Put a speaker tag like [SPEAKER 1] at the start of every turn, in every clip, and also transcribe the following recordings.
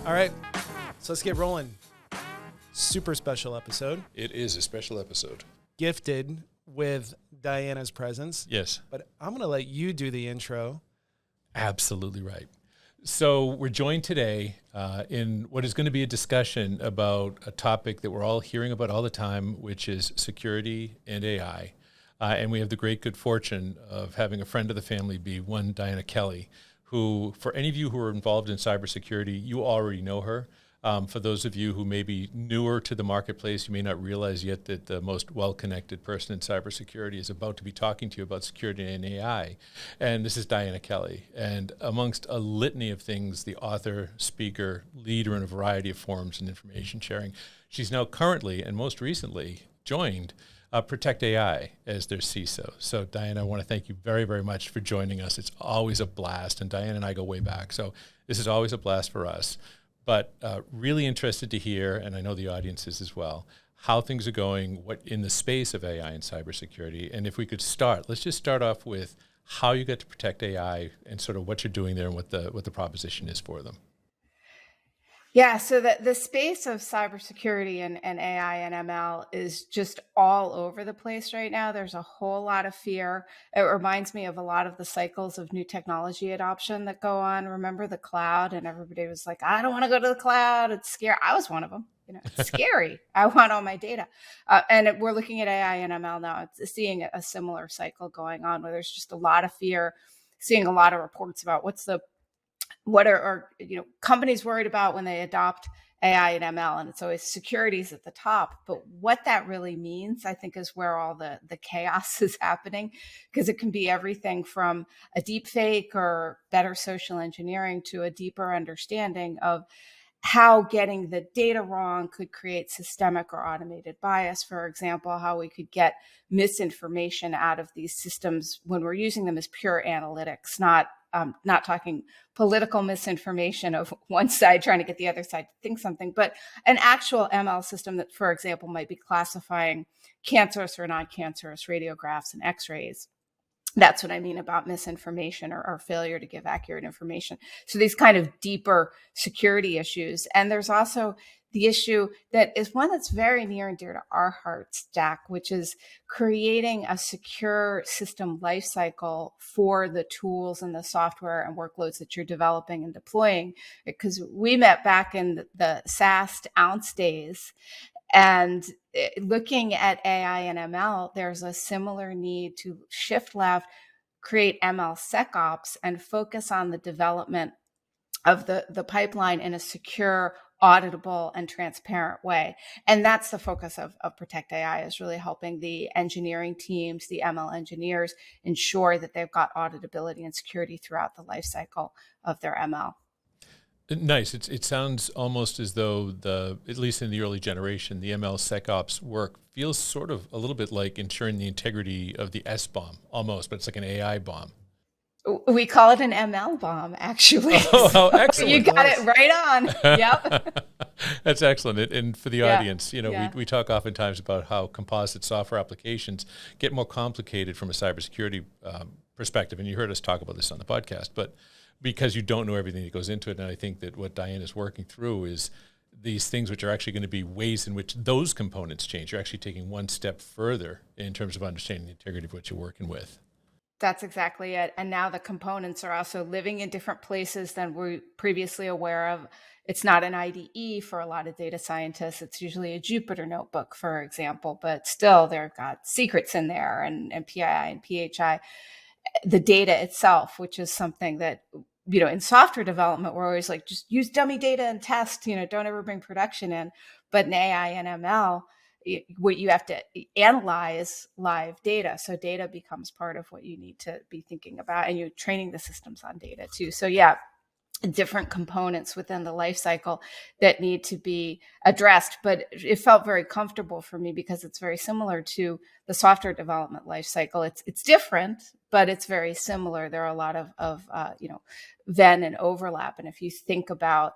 [SPEAKER 1] All right, so let's get rolling. Super special episode.
[SPEAKER 2] It is a special episode.
[SPEAKER 1] Gifted with Diana's presence.
[SPEAKER 2] Yes.
[SPEAKER 1] But I'm going to let you do the intro.
[SPEAKER 2] Absolutely right. So we're joined today in what is going to be a discussion about a topic that we're all hearing about all the time, which is security and AI. And we have the great good fortune of having a friend of the family be one Diana Kelley, who, for any of you who are involved in cybersecurity, you already know her. For those of you who may be newer to the marketplace, you may not realize yet that the most well-connected person in cybersecurity is about to be talking to you about security and AI. And this is Diana Kelley. And amongst a litany of things, the author, speaker, leader in a variety of forums and information sharing, she's now currently and most recently joined Protect AI as their CISO. So Diana, I want to thank you very, very much for joining us. It's always a blast. And Diana and I go way back. So this is always a blast for us. But really interested to hear, and I know the audience is as well, how things are going, what in the space of AI and cybersecurity. And if we could start, let's just start off with how you get to Protect AI and sort of what you're doing there and what the proposition is for them.
[SPEAKER 3] Yeah, so the space of cybersecurity and AI and ML is just all over the place right now. There's a whole lot of fear. It reminds me of a lot of the cycles of new technology adoption that go on. Remember the cloud, and everybody was like, I don't want to go to the cloud. It's scary. I was one of them. It's scary. I want all my data. And we're looking at AI and ML now. It's seeing a similar cycle going on where there's just a lot of fear, seeing a lot of reports about what are companies worried about when they adopt AI and ML, and it's always security's at the top. But what that really means, I think, is where all the chaos is happening, because it can be everything from a deep fake or better social engineering to a deeper understanding of how getting the data wrong could create systemic or automated bias. For example, how we could get misinformation out of these systems when we're using them as pure analytics, not talking political misinformation of one side trying to get the other side to think something, but an actual ML system that, for example, might be classifying cancerous or non-cancerous radiographs and x-rays. That's what I mean about misinformation or failure to give accurate information. So these kind of deeper security issues. And there's also the issue that is one that's very near and dear to our hearts, Jack, which is creating a secure system lifecycle for the tools and the software and workloads that you're developing and deploying. Because we met back in the SAST ounce days, and looking at AI and ML, there's a similar need to shift left, create ML SecOps, and focus on the development of the pipeline in a secure, auditable, and transparent way. And that's the focus of Protect AI, is really helping the engineering teams, the ML engineers, ensure that they've got auditability and security throughout the life cycle of their ML.
[SPEAKER 2] Nice. It sounds almost as though at least in the early generation, the ML SecOps work feels sort of a little bit like ensuring the integrity of the S-bomb almost, but it's like an AI bomb.
[SPEAKER 3] We call it an ML bomb, actually.
[SPEAKER 2] Oh, how excellent.
[SPEAKER 3] You got it right on. Yep.
[SPEAKER 2] That's excellent. And for the audience, we talk oftentimes about how composite software applications get more complicated from a cybersecurity perspective. And you heard us talk about this on the podcast, but because you don't know everything that goes into it. And I think that what Diane is working through is these things which are actually going to be ways in which those components change. You're actually taking one step further in terms of understanding the integrity of what you're working with.
[SPEAKER 3] That's exactly it. And now the components are also living in different places than we're previously aware of. It's not an IDE for a lot of data scientists. It's usually a Jupyter notebook, for example, but still they've got secrets in there and PII and PHI. The data itself, which is something that, in software development, we're always like, just use dummy data and test, don't ever bring production in. But in AI and ML, what you have to analyze live data. So data becomes part of what you need to be thinking about, and you're training the systems on data too. So yeah, different components within the life cycle that need to be addressed. But it felt very comfortable for me because it's very similar to the software development life cycle. It's different, but it's very similar. There are a lot of Venn and overlap. And if you think about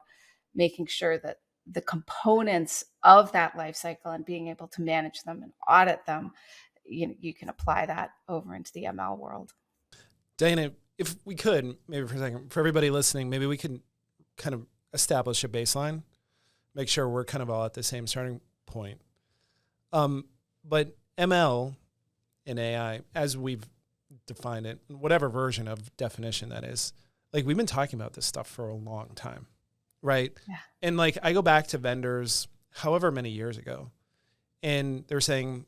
[SPEAKER 3] making sure that the components of that life cycle and being able to manage them and audit them, you can apply that over into the ML world.
[SPEAKER 1] Diana, if we could, maybe for a second, for everybody listening, maybe we can kind of establish a baseline, make sure we're kind of all at the same starting point. But ML and AI, as we've defined it, whatever version of definition that is, like we've been talking about this stuff for a long time, right?
[SPEAKER 3] Yeah.
[SPEAKER 1] And like I go back to vendors however many years ago, and they're saying,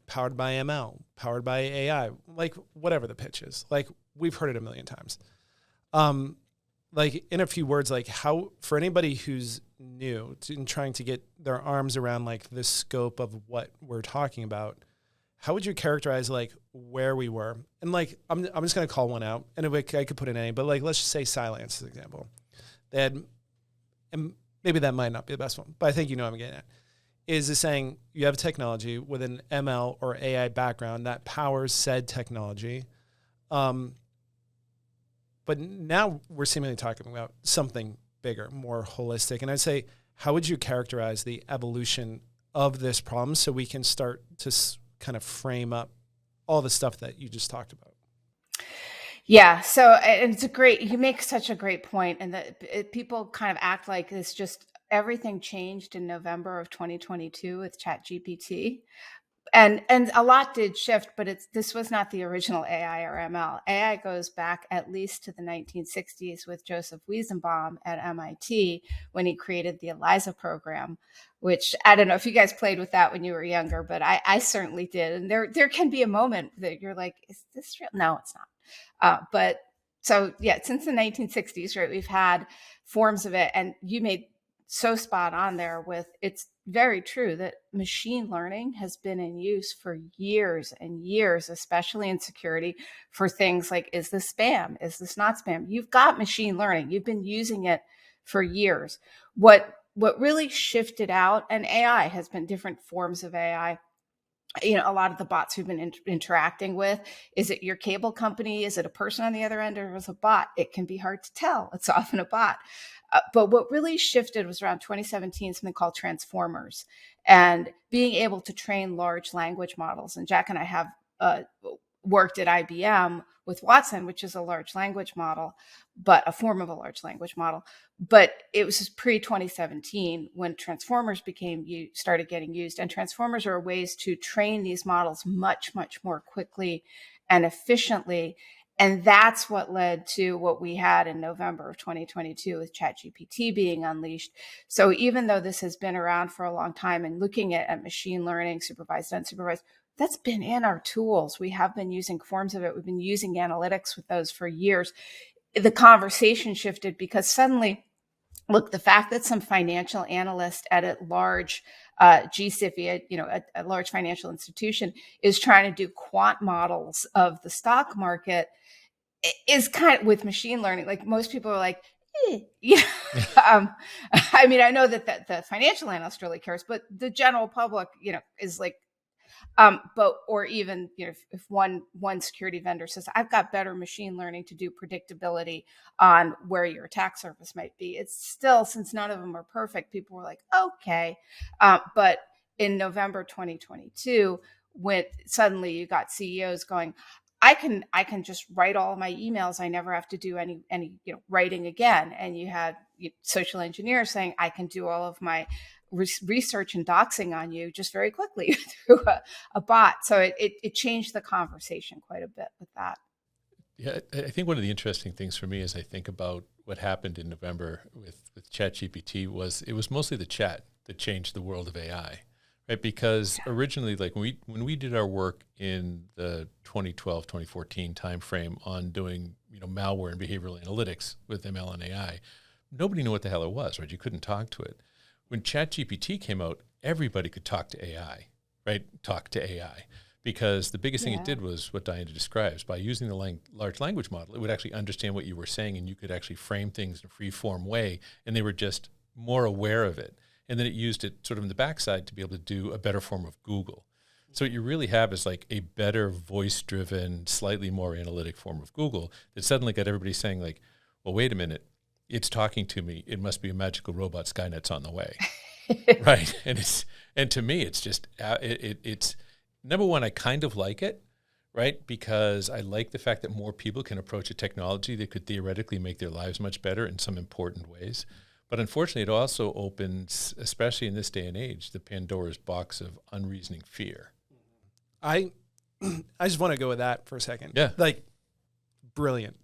[SPEAKER 1] powered by ML, powered by AI, like whatever the pitch is. Like we've heard it a million times. Like in a few words, like how, for anybody who's new and trying to get their arms around like the scope of what we're talking about, how would you characterize like where we were? And like, I'm just going to call one out, and I could put in any, but like, let's just say Cylance as an example. They had, and maybe that might not be the best one, but I think I'm getting at, is saying you have technology with an ML or AI background that powers said technology. But now we're seemingly talking about something bigger, more holistic. And I'd say, how would you characterize the evolution of this problem so we can start to kind of frame up all the stuff that you just talked about?
[SPEAKER 3] Yeah. So you make such a great point, and that people kind of act like it's just everything changed in November of 2022 with ChatGPT. And a lot did shift, but this was not the original AI or ML. AI goes back at least to the 1960s with Joseph Weizenbaum at MIT when he created the ELIZA program, which I don't know if you guys played with that when you were younger, but I certainly did. And there can be a moment that you're like, is this real? No, it's not. But so yeah, since the 1960s, right, we've had forms of it, and you made so spot on there with, it's very true that machine learning has been in use for years and years, especially in security, for things like, is this spam? Is this not spam? You've got machine learning. You've been using it for years. What really shifted out, and AI has been different forms of AI. A lot of the bots we've been interacting with, is it your cable company? Is it a person on the other end, or is it a bot? It can be hard to tell. It's often a bot. But what really shifted was around 2017, something called transformers, and being able to train large language models. And Jack and I have worked at IBM with Watson, which is a large language model, but a form of a large language model. But it was pre-2017 when transformers started getting used. And transformers are ways to train these models much, much more quickly and efficiently. And that's what led to what we had in November of 2022 with ChatGPT being unleashed. So even though this has been around for a long time, and looking at machine learning, supervised, unsupervised, that's been in our tools. We have been using forms of it. We've been using analytics with those for years. The conversation shifted because suddenly, look, the fact that some financial analyst at a large GSIFI, a large financial institution, is trying to do quant models of the stock market is kind of, with machine learning, like most people are like, I mean, I know that the financial analyst really cares, but the general public, is like, or even, if one security vendor says, I've got better machine learning to do predictability on where your attack surface might be, it's still, since none of them are perfect, people were like, okay. But in November 2022, when suddenly you got CEOs going, I can just write all of my emails. I never have to do any writing again. And you had social engineers saying, I can do all of my research and doxing on you just very quickly through a bot. So it changed the conversation quite a bit with that.
[SPEAKER 2] Yeah, I think one of the interesting things for me as I think about what happened in November with ChatGPT was it was mostly the chat that changed the world of AI, right? Because originally, like when we did our work in the 2012, 2014 timeframe on doing malware and behavioral analytics with ML and AI, nobody knew what the hell it was, right? You couldn't talk to it. When ChatGPT came out, everybody could talk to AI, right? Talk to AI. Because the biggest thing it did was what Diana describes. By using the large language model, it would actually understand what you were saying, and you could actually frame things in a free-form way, and they were just more aware of it. And then it used it sort of in the backside to be able to do a better form of Google. So what you really have is like a better voice-driven, slightly more analytic form of Google that suddenly got everybody saying like, well, wait a minute, it's talking to me. It must be a magical robot. Skynet's on the way, right? And to me, it's just it's number one. I kind of like it, right? Because I like the fact that more people can approach a technology that could theoretically make their lives much better in some important ways. But unfortunately, it also opens, especially in this day and age, the Pandora's box of unreasoning fear.
[SPEAKER 1] I just want to go with that for a second.
[SPEAKER 2] Yeah.
[SPEAKER 1] Like, brilliant.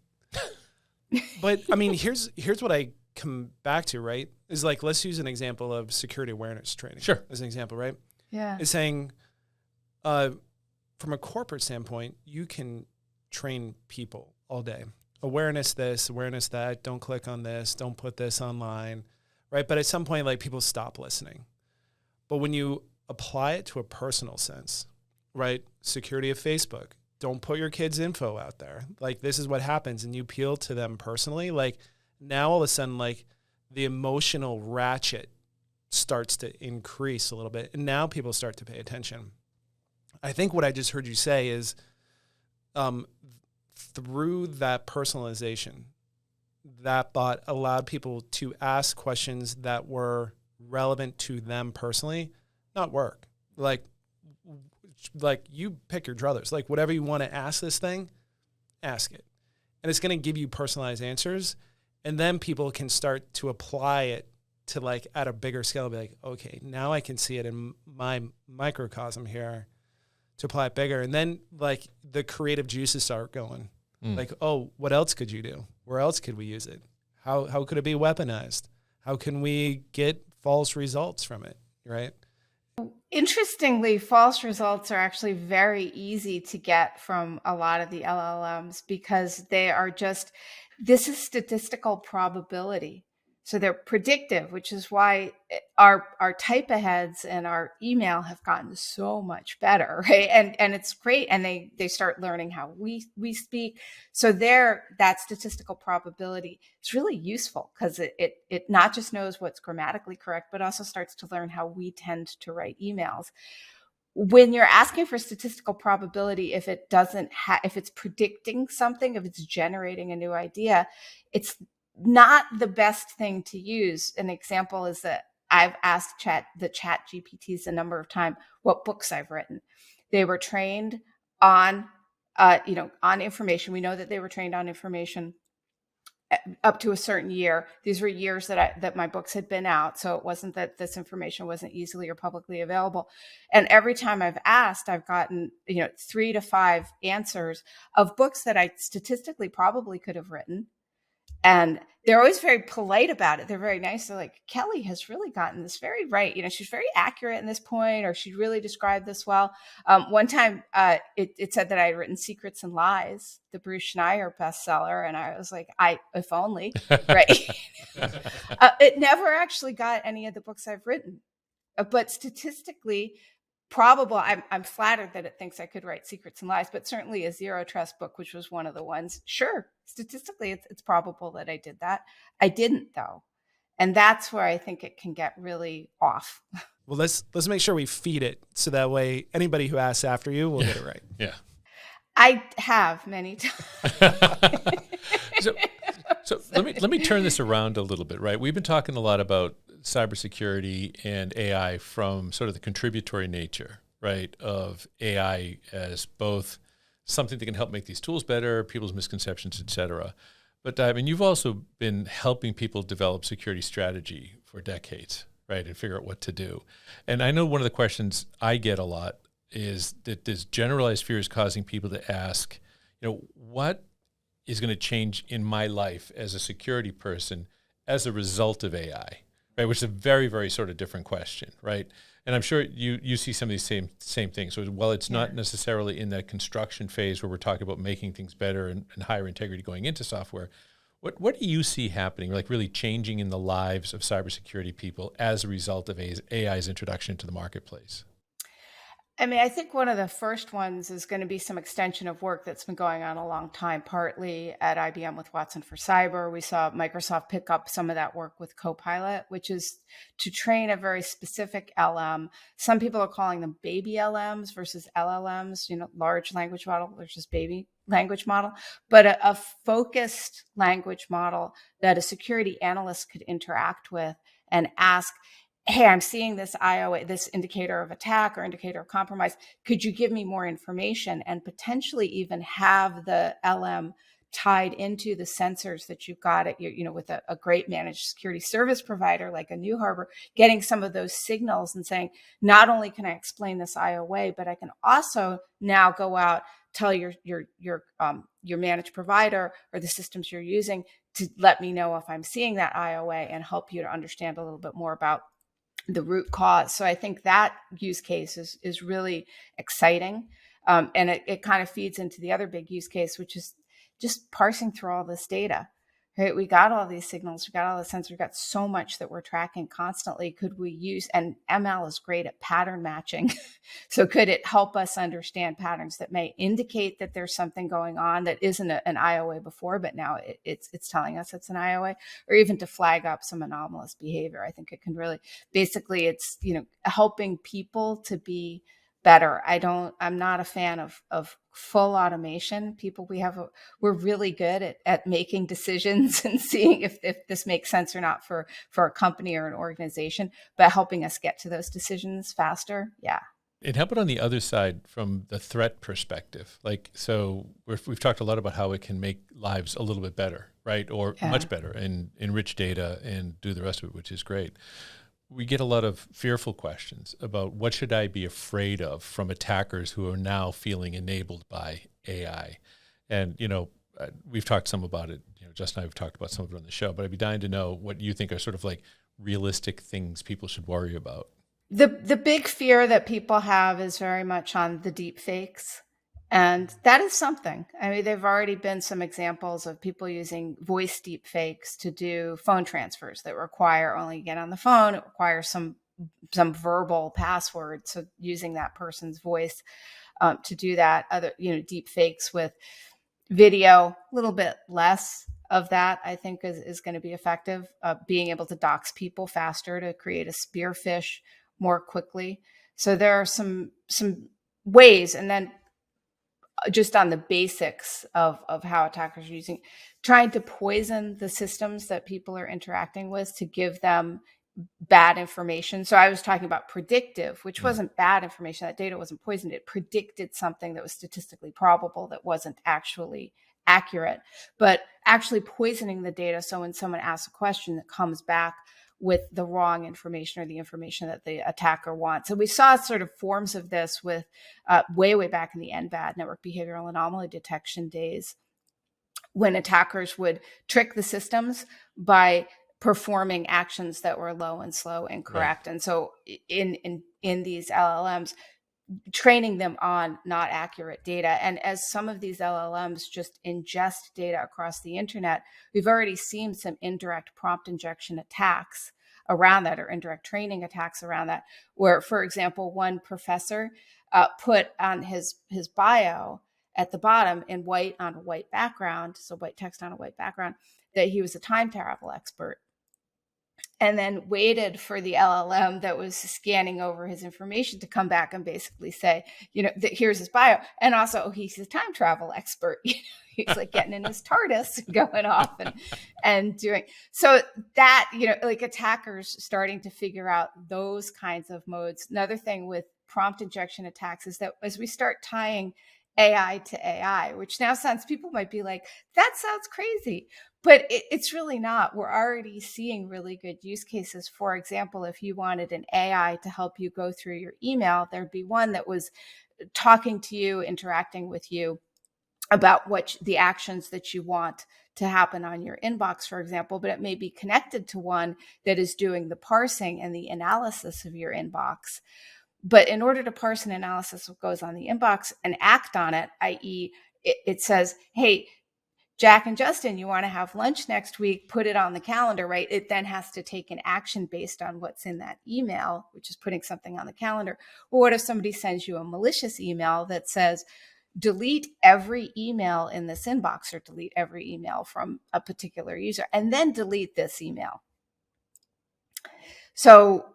[SPEAKER 1] But I mean, here's what I come back to, right? Is like, let's use an example of security awareness training.
[SPEAKER 2] Sure.
[SPEAKER 1] As an example, right?
[SPEAKER 3] Yeah.
[SPEAKER 1] Is saying, from a corporate standpoint, you can train people all day. Awareness this, awareness that, don't click on this, don't put this online, right? But at some point, like, people stop listening. But when you apply it to a personal sense, right? Security of Facebook, don't put your kids' info out there. Like, this is what happens, and you appeal to them personally. Like, now all of a sudden, like, the emotional ratchet starts to increase a little bit, and now people start to pay attention. I think what I just heard you say is, through that personalization, that bot allowed people to ask questions that were relevant to them personally, not work. Like you pick your druthers. Like, whatever you want to ask this thing, ask it. And it's going to give you personalized answers. And then people can start to apply it to, like, at a bigger scale, be like, okay, now I can see it in my microcosm here to apply it bigger. And then, like, the creative juices start going. Like, oh, what else could you do? Where else could we use it? How could it be weaponized? How can we get false results from it, right?
[SPEAKER 3] Interestingly, false results are actually very easy to get from a lot of the LLMs because they are just, this is statistical probability. So they're predictive, which is why our type aheads and our email have gotten so much better, right? And it's great. And they start learning how we speak. So that statistical probability is really useful because it not just knows what's grammatically correct, but also starts to learn how we tend to write emails. When you're asking for statistical probability, if it doesn't if it's predicting something, if it's generating a new idea, it's not the best thing to use. An example is that I've asked the chat GPTs a number of times what books I've written. They were trained on, on information. We know that they were trained on information up to a certain year. These were years that my books had been out. So it wasn't that this information wasn't easily or publicly available. And every time I've asked, I've gotten, 3 to 5 answers of books that I statistically probably could have written. And they're always very polite about it. They're very nice. They're like, Kelley has really gotten this very right. She's very accurate in this point, or she really described this well. One time it said that I had written Secrets and Lies, the Bruce Schneier bestseller. And I was like, if only, right? It never actually got any of the books I've written. But statistically, I'm flattered that it thinks I could write Secrets and Lies, but certainly a Zero Trust book, which was one of the ones. Sure, statistically, it's probable that I did that. I didn't, though. And that's where I think it can get really off.
[SPEAKER 1] Well, let's make sure we feed it so that way anybody who asks after you will get it right.
[SPEAKER 2] Yeah.
[SPEAKER 3] I have many times.
[SPEAKER 2] So let me turn this around a little bit, right? We've been talking a lot about cybersecurity and AI from sort of the contributory nature, right, of AI as both something that can help make these tools better, people's misconceptions, et cetera. But I mean, you've also been helping people develop security strategy for decades, right, and figure out what to do. And I know one of the questions I get a lot is that this generalized fear is causing people to ask, what is going to change in my life as a security person as a result of AI? Right, which is a very, very sort of different question, right? And I'm sure you see some of these same things. So while it's not necessarily in that construction phase where we're talking about making things better and higher integrity going into software, what do you see happening, like really changing in the lives of cybersecurity people as a result of AI's introduction to the marketplace?
[SPEAKER 3] I mean, I think one of the first ones is going to be some extension of work that's been going on a long time, partly at IBM with Watson for Cyber. We saw Microsoft pick up some of that work with Copilot, which is to train a very specific LM. Some people are calling them baby LMs versus LLMs, large language model versus baby language model, but a focused language model that a security analyst could interact with and ask, hey, I'm seeing this IOA, this indicator of attack or indicator of compromise. Could you give me more information, and potentially even have the LM tied into the sensors that you've got at your, with a great managed security service provider like a NuHarbor, getting some of those signals and saying, not only can I explain this IOA, but I can also now go out, tell your managed provider or the systems you're using to let me know if I'm seeing that IOA and help you to understand a little bit more about the root cause. So I think that use case is really exciting. And it kind of feeds into the other big use case, which is just parsing through all this data, right? We got all these signals, we got all the sensors, we got so much that we're tracking constantly. Could we use, and ML is great at pattern matching. So could it help us understand patterns that may indicate that there's something going on that isn't an IOA before, but now it's telling us it's an IOA, or even to flag up some anomalous behavior? I think it can really, basically it's, helping people to be better. I'm not a fan of full automation. We're really good at making decisions and seeing if this makes sense or not for a company or an organization, but helping us get to those decisions faster. Yeah.
[SPEAKER 2] And how about on the other side from the threat perspective? So we've talked a lot about how it can make lives a little bit better, right? Or much better, and enrich data and do the rest of it, which is great. We get a lot of fearful questions about what should I be afraid of from attackers who are now feeling enabled by AI. And, we've talked some about it. Justin and I have talked about some of it on the show, but I'd be dying to know what you think are sort of like realistic things people should worry about.
[SPEAKER 3] The big fear that people have is very much on the deep fakes. And that is something. I mean, there've already been some examples of people using voice deep fakes to do phone transfers that require only get on the phone. It requires some verbal password. So using that person's voice to do that. Other, deep fakes with video, a little bit less of that, I think is going to be effective. Being able to dox people faster to create a spearfish more quickly. So there are some ways, and then just on the basics of how attackers are trying to poison the systems that people are interacting with to give them bad information. So I was talking about predictive, which wasn't bad information. That data wasn't poisoned. It predicted something that was statistically probable that wasn't actually accurate, but actually poisoning the data. So when someone asks a question that comes back with the wrong information or the information that the attacker wants. So we saw sort of forms of this with way back in the NBAD, network behavioral anomaly detection days, when attackers would trick the systems by performing actions that were low and slow and correct. Right. And so in these LLMs, training them on not accurate data. And as some of these LLMs just ingest data across the internet, we've already seen some indirect prompt injection attacks around that, or indirect training attacks around that, where, for example, one professor put on his bio at the bottom in white on a white background, so white text on a white background, that he was a time travel expert. And then waited for the LLM that was scanning over his information to come back and basically say, here's his bio. And also, he's a time travel expert. He's like getting in his TARDIS, going off and doing. So that, like attackers starting to figure out those kinds of modes. Another thing with prompt injection attacks is that as we start tying AI to AI, which now people might be like, that sounds crazy. But it's really not. We're already seeing really good use cases. For example, if you wanted an AI to help you go through your email, there'd be one that was talking to you, interacting with you about what the actions that you want to happen on your inbox, for example, but it may be connected to one that is doing the parsing and the analysis of your inbox. But in order to parse and analysis what goes on the inbox and act on it, i.e., it says, hey, Jack and Justin, you want to have lunch next week, put it on the calendar, right? It then has to take an action based on what's in that email, which is putting something on the calendar. Or what if somebody sends you a malicious email that says, delete every email in this inbox, or delete every email from a particular user, and then delete this email. So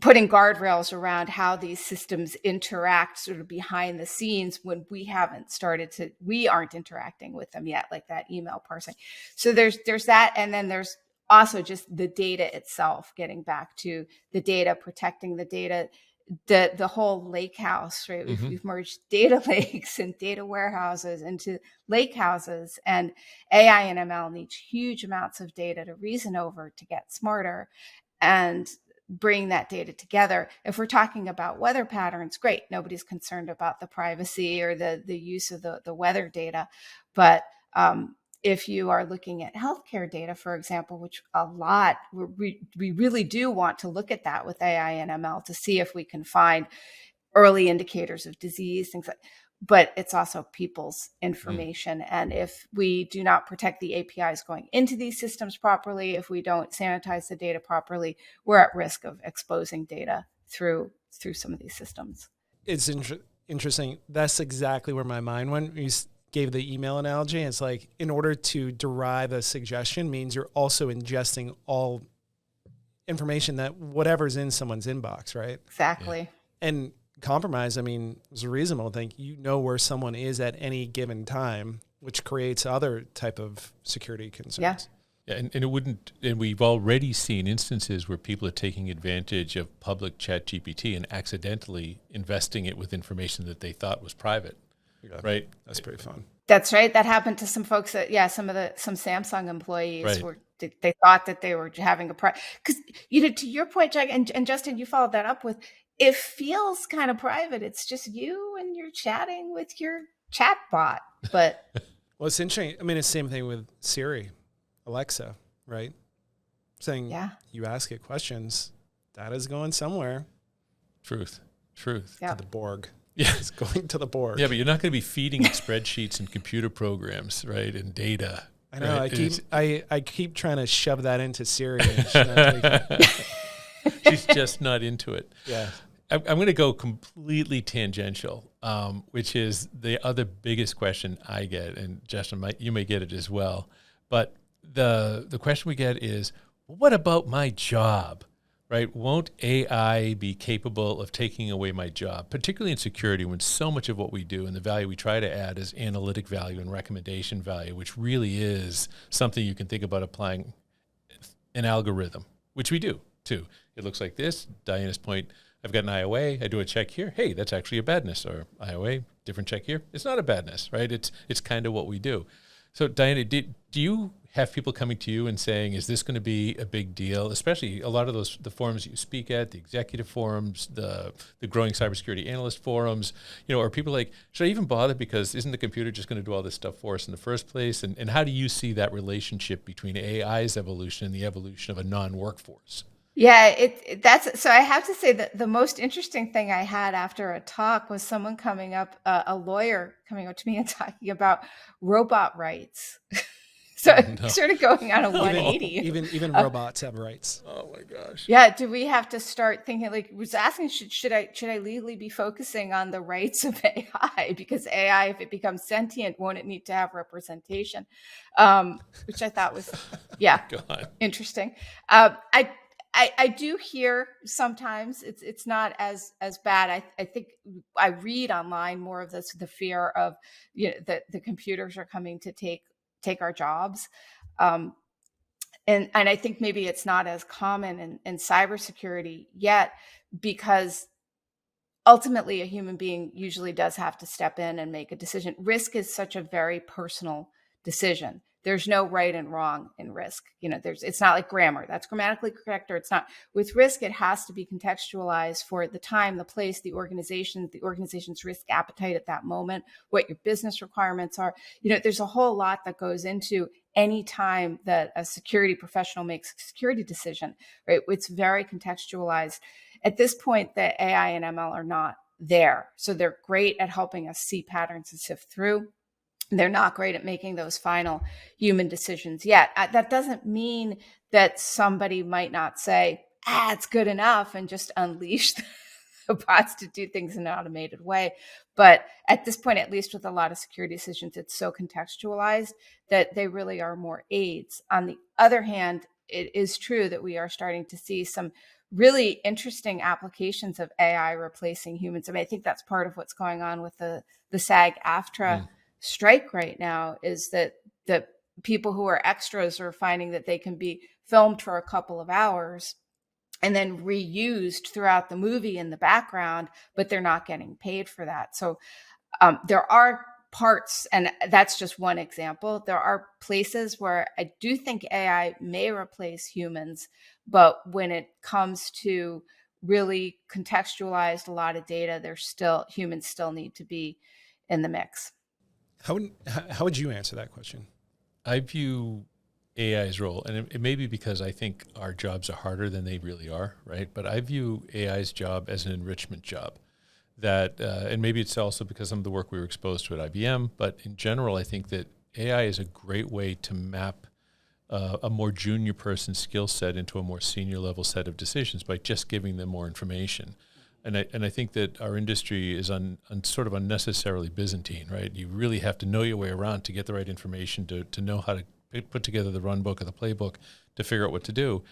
[SPEAKER 3] putting guardrails around how these systems interact sort of behind the scenes when we aren't interacting with them yet, like that email parsing. So there's that. And then there's also just the data itself, getting back to the data, protecting the data, the whole lake house, right? We've merged data lakes and data warehouses into lake houses, and AI and ML needs huge amounts of data to reason over, to get smarter and bring that data together. If we're talking about weather patterns, great. Nobody's concerned about the privacy or the use of the weather data. But if you are looking at healthcare data, for example, which a lot, we really do want to look at that with AI and ML to see if we can find early indicators of disease, things like, but it's also people's information. And if we do not protect the APIs going into these systems properly, if we don't sanitize the data properly, we're at risk of exposing data through some of these systems.
[SPEAKER 1] It's interesting. That's exactly where my mind went. You gave the email analogy. It's like, in order to derive a suggestion means you're also ingesting all information that whatever's in someone's inbox, right?
[SPEAKER 3] Exactly.
[SPEAKER 1] Yeah. And compromise, I mean, it's a reasonable thing. You know where someone is at any given time, which creates other type of security concerns.
[SPEAKER 2] Yeah, and it wouldn't, and we've already seen instances where people are taking advantage of public ChatGPT and accidentally investing it with information that they thought was private.
[SPEAKER 1] Yeah.
[SPEAKER 2] Right.
[SPEAKER 1] That's pretty fun.
[SPEAKER 3] That's right. That happened to some folks that, some Samsung employees they thought that they were having a because, to your point, Jack, and Justin, you followed that up with, it feels kind of private. It's just you and you're chatting with your chat bot. But
[SPEAKER 1] well, it's interesting. I mean, it's the same thing with Siri, Alexa, right? Saying you ask it questions, data's going somewhere.
[SPEAKER 2] Truth.
[SPEAKER 1] To the Borg.
[SPEAKER 2] Yeah,
[SPEAKER 1] it's going to the Borg.
[SPEAKER 2] Yeah, but you're not going to be feeding it spreadsheets and computer programs, right, and data.
[SPEAKER 1] I know. Right? I keep trying to shove that into Siri.
[SPEAKER 2] She's just not into it.
[SPEAKER 1] Yeah.
[SPEAKER 2] I'm going to go completely tangential, which is the other biggest question I get, and Justin, you may get it as well. But the question we get is, what about my job? Right? Won't AI be capable of taking away my job, particularly in security, when so much of what we do and the value we try to add is analytic value and recommendation value, which really is something you can think about applying an algorithm, which we do too. It looks like this. Diana's point, I've got an IOA. I do a check here. Hey, that's actually a badness. Or IOA, different check here. It's not a badness, right? It's kind of what we do. So Diana, do you have people coming to you and saying, is this going to be a big deal? Especially a lot of the forums you speak at, the executive forums, the growing cybersecurity analyst forums, are people like, should I even bother, because isn't the computer just going to do all this stuff for us in the first place? And how do you see that relationship between AI's evolution and the evolution of a non-workforce?
[SPEAKER 3] Yeah, that's so I have to say that the most interesting thing I had after a talk was someone a lawyer coming up to me and talking about robot rights. So sort of going on a 180.
[SPEAKER 1] Even robots have rights.
[SPEAKER 2] Oh my gosh.
[SPEAKER 3] Yeah. Do we have to start thinking, like, was asking, should I legally be focusing on the rights of AI? Because AI, if it becomes sentient, won't it need to have representation? Which I thought was, interesting. I do hear sometimes it's not as bad. I think I read online more of this, the fear of that the computers are coming to take our jobs. And I think maybe it's not as common in cybersecurity yet, because ultimately a human being usually does have to step in and make a decision. Risk is such a very personal decision. There's no right and wrong in risk. It's not like grammar. That's grammatically correct, or it's not. With risk, it has to be contextualized for the time, the place, the organization's risk appetite at that moment, what your business requirements are. There's a whole lot that goes into any time that a security professional makes a security decision, right? It's very contextualized. At this point, the AI and ML are not there. So they're great at helping us see patterns and sift through. They're not great at making those final human decisions yet. That doesn't mean that somebody might not say, it's good enough, and just unleash the bots to do things in an automated way. But at this point, at least with a lot of security decisions, it's so contextualized that they really are more aids. On the other hand, it is true that we are starting to see some really interesting applications of AI replacing humans. I mean, I think that's part of what's going on with the SAG-AFTRA strike right now, is that the people who are extras are finding that they can be filmed for a couple of hours and then reused throughout the movie in the background, but they're not getting paid for that. So there are parts, and that's just one example. There are places where I do think AI may replace humans, but when it comes to really contextualized a lot of data, humans still need to be in the mix.
[SPEAKER 1] How would you answer that question?
[SPEAKER 2] I view AI's role, and it may be because I think our jobs are harder than they really are, right? But I view AI's job as an enrichment job. That, and maybe it's also because of some of the work we were exposed to at IBM, but in general, I think that AI is a great way to map a more junior person's skill set into a more senior level set of decisions by just giving them more information. And I think that our industry is sort of unnecessarily Byzantine, right? You really have to know your way around to get the right information, to know how to put together the run book or the playbook to figure out what to do.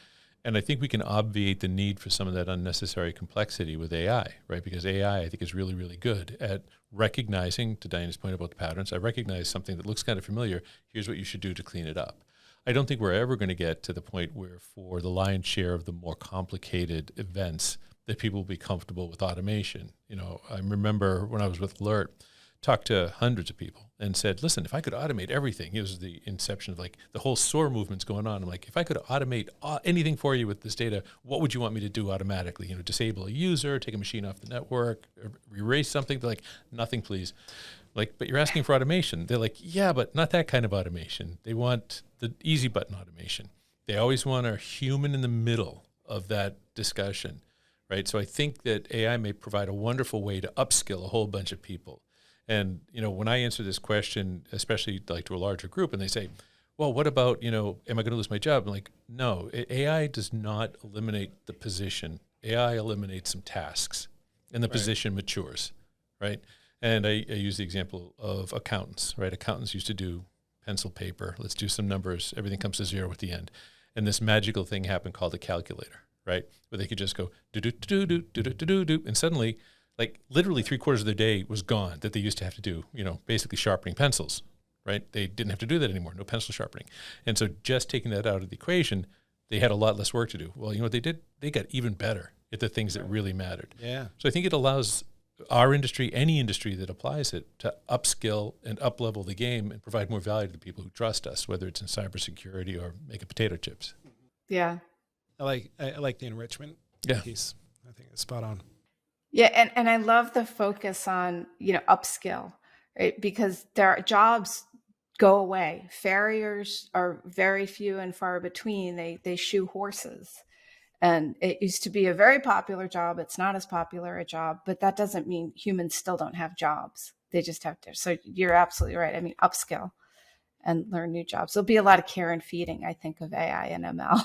[SPEAKER 2] And I think we can obviate the need for some of that unnecessary complexity with AI, right? Because AI, I think, is really, really good at recognizing, to Diana's point about the patterns, I recognize something that looks kind of familiar. Here's what you should do to clean it up. I don't think we're ever going to get to the point where, for the lion's share of the more complicated events, that people will be comfortable with automation. I remember when I was with Alert, talked to hundreds of people and said, listen, if I could automate everything, it was the inception of like the whole SOAR movement's going on. I'm like, if I could automate anything for you with this data, what would you want me to do automatically? Disable a user, take a machine off the network, erase something. They're like, nothing, please. Like, but you're asking for automation. They're like, yeah, but not that kind of automation. They want the easy button automation. They always want a human in the middle of that discussion, right? So I think that AI may provide a wonderful way to upskill a whole bunch of people. And, when I answer this question, especially like to a larger group, and they say, well, what about, am I going to lose my job? I'm like, no, AI does not eliminate the position. AI eliminates some tasks, and the position matures, right? And I use the example of accountants, right? Accountants used to do pencil, paper. Let's do some numbers. Everything comes to zero at the end. And this magical thing happened called a calculator, right? Where they could just go do, and suddenly, like literally 3/4 of their day was gone that they used to have to do, basically sharpening pencils, right? They didn't have to do that anymore, no pencil sharpening. And so just taking that out of the equation, they had a lot less work to do. Well, you know what they did? They got even better at the things that really mattered.
[SPEAKER 1] Yeah.
[SPEAKER 2] So I think it allows our industry, any industry that applies it, to upskill and up-level the game and provide more value to the people who trust us, whether it's in cybersecurity or making potato chips.
[SPEAKER 3] Yeah.
[SPEAKER 1] I like the enrichment piece. I think it's spot on.
[SPEAKER 3] Yeah, and I love the focus on, upskill, right? Because their jobs go away. Farriers are very few and far between. They shoe horses. And it used to be a very popular job. It's not as popular a job, but that doesn't mean humans still don't have jobs. They just have to. So you're absolutely right. I mean, upskill and learn new jobs. There'll be a lot of care and feeding, I think, of AI and ML.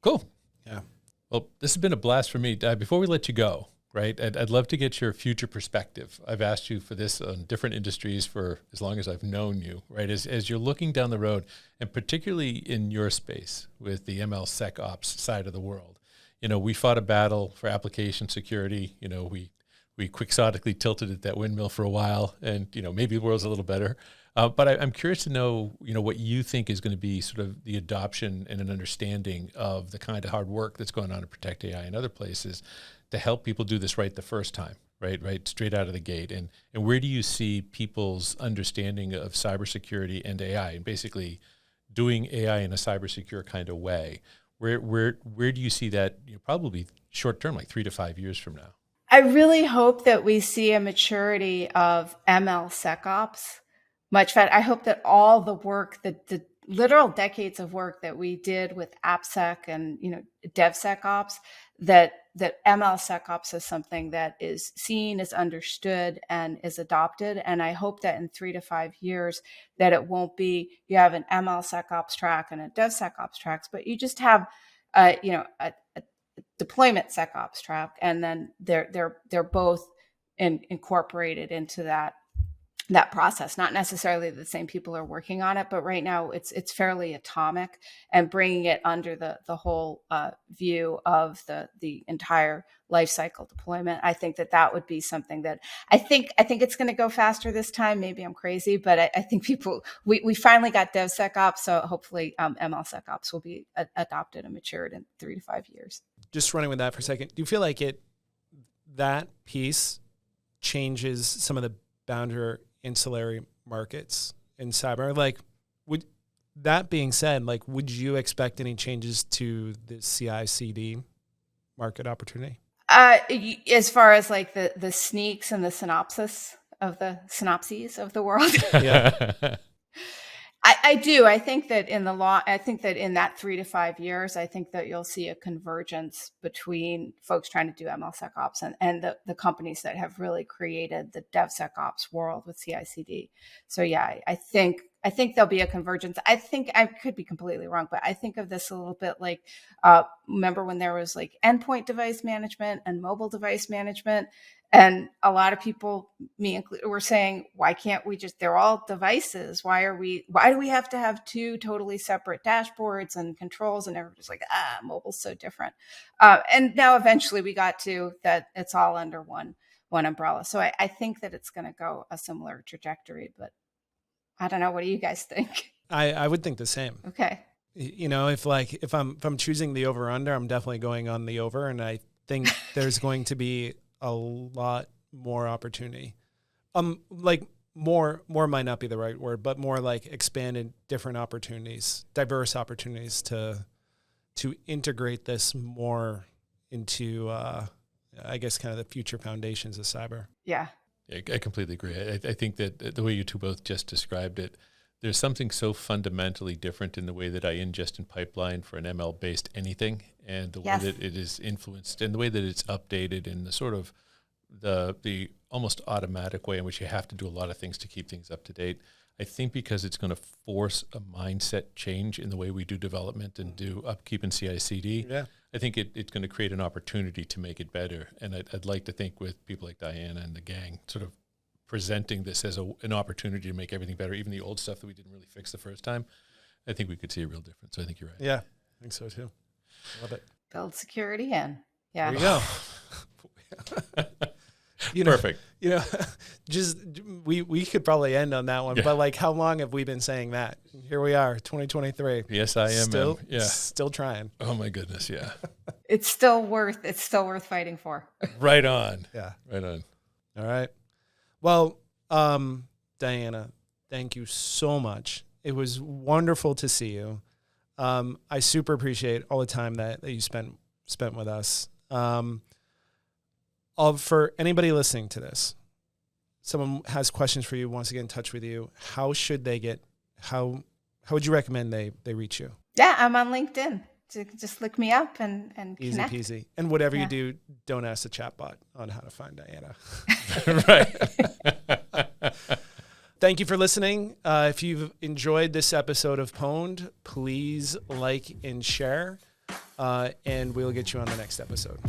[SPEAKER 2] Cool.
[SPEAKER 1] Yeah.
[SPEAKER 2] Well, this has been a blast for me. Before we let you go, right, I'd love to get your future perspective. I've asked you for this on different industries for as long as I've known you, right? As you're looking down the road, and particularly in your space with the ML SecOps side of the world, we fought a battle for application security. We quixotically tilted at that windmill for a while, and maybe the world's a little better. But I'm curious to know, what you think is going to be sort of the adoption and an understanding of the kind of hard work that's going on to Protect AI and other places to help people do this right the first time, right straight out of the gate. And where do you see people's understanding of cybersecurity and AI, and basically doing AI in a cybersecure kind of way? Where do you see that? Probably short term, like 3 to 5 years from now.
[SPEAKER 3] I really hope that we see a maturity of ML SecOps much faster. I hope that all the work, the literal decades of work that we did with AppSec and DevSecOps, that ML SecOps is something that is seen, is understood, and is adopted. And I hope that in 3 to 5 years, that it won't be you have an ML SecOps track and a DevSecOps tracks, but you just have a deployment SecOps track, and then they're both incorporated into that process. Not necessarily the same people are working on it, but right now it's fairly atomic, and bringing it under the whole view of the entire life cycle deployment. I think that would be something that I think it's going to go faster this time. Maybe I'm crazy, but I think we finally got DevSecOps, so hopefully ML SecOps will be adopted and matured in 3 to 5 years.
[SPEAKER 1] just running with that for a second, do you feel like that piece changes some of the boundary ancillary markets in cyber? Like, that being said, like, would you expect any changes to the CI/CD market opportunity?
[SPEAKER 3] As far as like the sneaks and the synopses of the world.
[SPEAKER 1] Yeah.
[SPEAKER 3] I do. I think that in that 3 to 5 years, I think that you'll see a convergence between folks trying to do ML SecOps and the companies that have really created the DevSecOps world with CI/CD. So yeah, I think there'll be a convergence. I think I could be completely wrong, but I think of this a little bit like, remember when there was like endpoint device management and mobile device management? And a lot of people, me included, were saying, why can't we they're all devices. Why do we have to have two totally separate dashboards and controls? And everybody's like, mobile's so different. And now eventually we got to that it's all under one umbrella. So I think that it's going to go a similar trajectory, but I don't know. What do you guys think?
[SPEAKER 1] I would think the same.
[SPEAKER 3] Okay.
[SPEAKER 1] You know, if I'm choosing the over under, I'm definitely going on the over, and I think there's going to be a lot more opportunity. Like more might not be the right word, but more like expanded different opportunities, diverse opportunities to integrate this more into, I guess, kind of the future foundations of cyber.
[SPEAKER 3] Yeah.
[SPEAKER 2] I completely agree. I think that the way you two both just described it, there's something so fundamentally different in the way that I ingest and pipeline for an ML-based anything, and the way that it is influenced, and the way that it's updated, and the sort of the almost automatic way in which you have to do a lot of things to keep things up to date. I think because it's going to force a mindset change in the way we do development and do upkeep in CI/CD. Yeah. I think it's going to create an opportunity to make it better. And I'd like to think with people like Diana and the gang sort of presenting this as an opportunity to make everything better, even the old stuff that we didn't really fix the first time, I think we could see a real difference. So I think you're right.
[SPEAKER 1] Yeah, I think so too. Love it.
[SPEAKER 3] Build security in. Yeah.
[SPEAKER 1] There you go.
[SPEAKER 2] Perfect.
[SPEAKER 1] You know, just we could probably end on that one, but like, how long have we been saying that? Here we are, 2023.
[SPEAKER 2] Yes, I am.
[SPEAKER 1] Still trying.
[SPEAKER 2] Oh my goodness, yeah.
[SPEAKER 3] It's still worth fighting for.
[SPEAKER 2] Right on.
[SPEAKER 1] Yeah.
[SPEAKER 2] Right on.
[SPEAKER 1] All right. Well, Diana, thank you so much. It was wonderful to see you. I super appreciate all the time that you spent with us. For anybody listening to this, someone has questions for you, wants to get in touch with you, how would you recommend they reach you? Yeah,
[SPEAKER 3] I'm on LinkedIn. So just look me up and
[SPEAKER 1] easy
[SPEAKER 3] connect.
[SPEAKER 1] Peasy. And whatever you do, don't ask the chatbot on how to find Diana.
[SPEAKER 2] Right.
[SPEAKER 1] Thank you for listening. If you've enjoyed this episode of Pwned, please like and share, and we'll get you on the next episode.